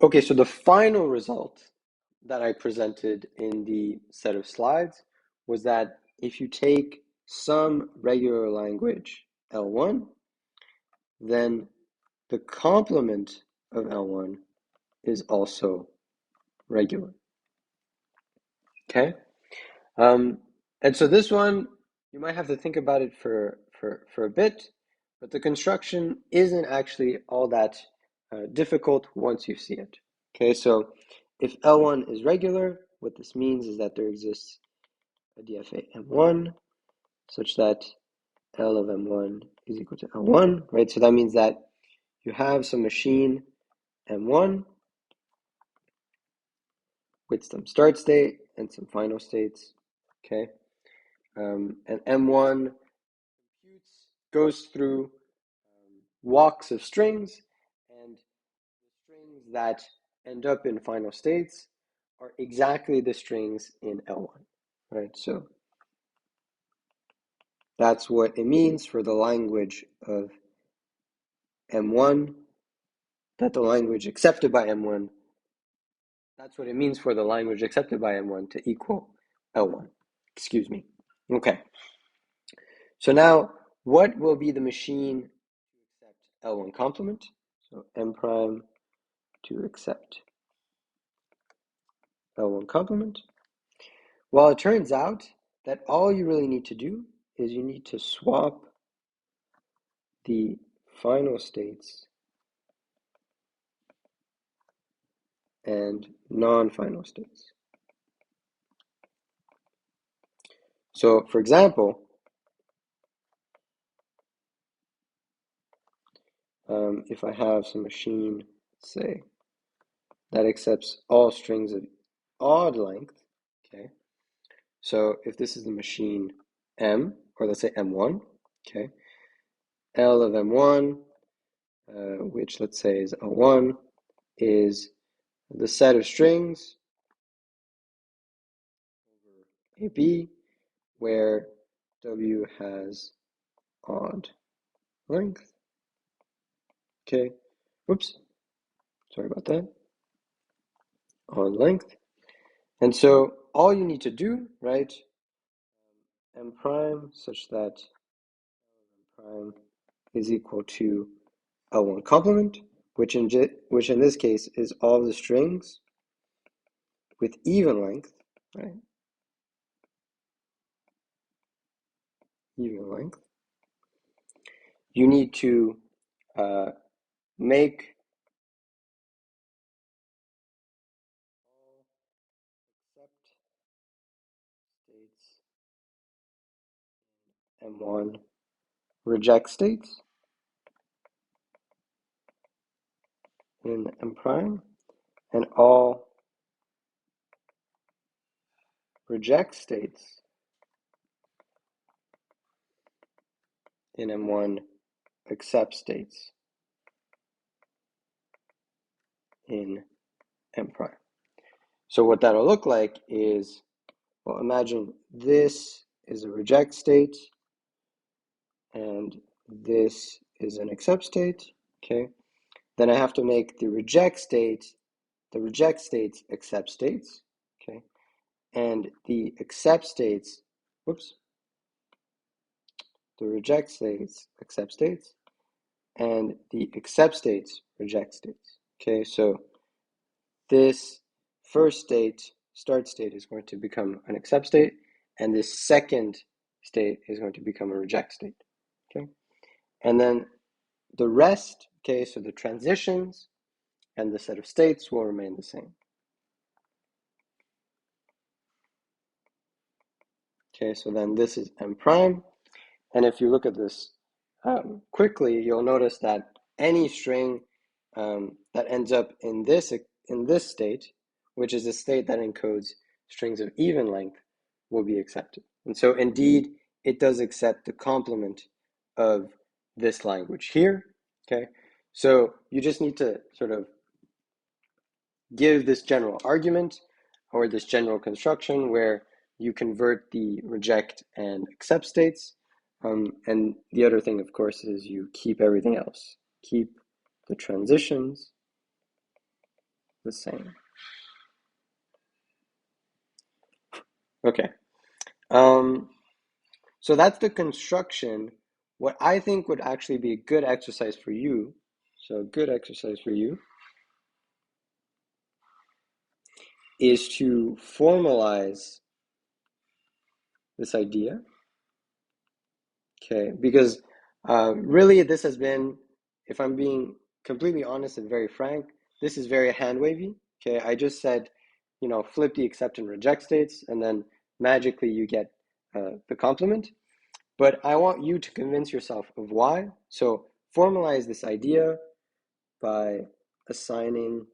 Okay, so the final result that I presented in the set of slides was that if you take some regular language L1, then the complement of L1 is also regular. Okay? Um, and so this one, you might have to think about it for a bit, but the construction isn't actually all that difficult once you see it. Okay, so if L1 is regular, what this means is that there exists a DFA M1 such that L of M1 is equal to L1, right? So that means that you have some machine M1 with some start state and some final states, okay? And M1 goes through walks of strings, and the strings that end up in final states are exactly the strings in L1, right? So that's what it means for the language of M1, that the language accepted by M1, that's what it means for the language accepted by M1 to equal L1. Excuse me. Okay. So now, what will be the machine to accept L1 complement? So M prime to accept L1 complement. Well, it turns out that all you really need to do is you need to swap the final states and non-final states. So, for example, if I have some machine, say, that accepts all strings of odd length, okay? So if this is the machine M, or let's say M1, okay? L of M1, which let's say is O1, is the set of strings over AB where W has odd length. Okay, whoops, sorry about that. Odd length. And so all you need to do, right, M prime such that M prime is equal to L1 complement, which in this case is all the strings with even length, right? Even length. You need to make all except states M1 reject states in M prime, and all reject states in M1 accept states in M prime. So what that'll look like is, well, imagine this is a reject state and this is an accept state, okay? Then I have to make the reject states accept states, okay? And the accept states, whoops, the reject states accept states, and the accept states reject states, okay? So this first state, start state, is going to become an accept state, and this second state is going to become a reject state, okay? And then the rest, okay, so the transitions and the set of states will remain the same. Okay, so then this is M prime. And if you look at this quickly, you'll notice that any string that ends up in this state, which is a state that encodes strings of even length, will be accepted. And so indeed, it does accept the complement of this language here. Okay, so you just need to sort of give this general argument or this general construction where you convert the reject and accept states. And the other thing, of course, is you keep everything else. Keep the transitions the same. Okay. So that's the construction. What I think would actually be a good exercise for you, so a good exercise for you, is to formalize this idea. Okay, because really this has been, if I'm being completely honest and very frank, this is very hand wavy. Okay, I just said, flip the accept and reject states, and then magically you get the complement. But I want you to convince yourself of why. So formalize this idea by assigning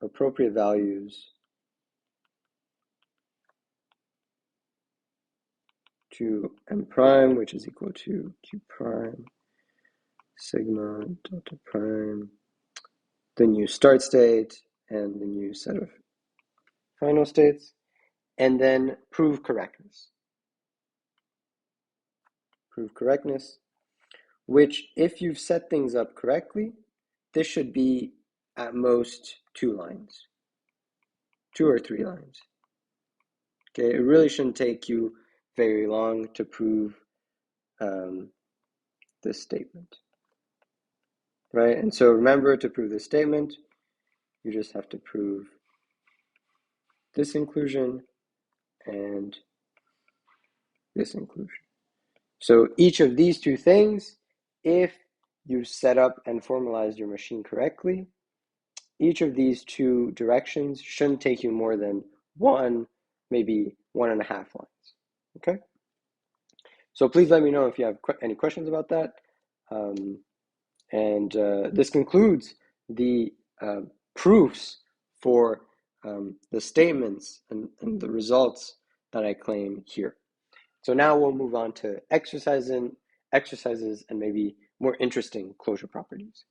appropriate values to m prime, which is equal to q prime sigma delta prime, the new start state and the new set of final states, and then prove correctness. Prove correctness, which if you've set things up correctly, this should be at most 2 lines, 2 or 3 lines. Okay, it really shouldn't take you very long to prove this statement, right? And so remember, to prove this statement, you just have to prove this inclusion and this inclusion. So each of these 2 things, if you set up and formalized your machine correctly, each of these 2 directions shouldn't take you more than 1, maybe 1.5 lines, okay? So please let me know if you have any questions about that. And this concludes the proofs for the statements and the results that I claim here. So now we'll move on to exercises and maybe more interesting closure properties.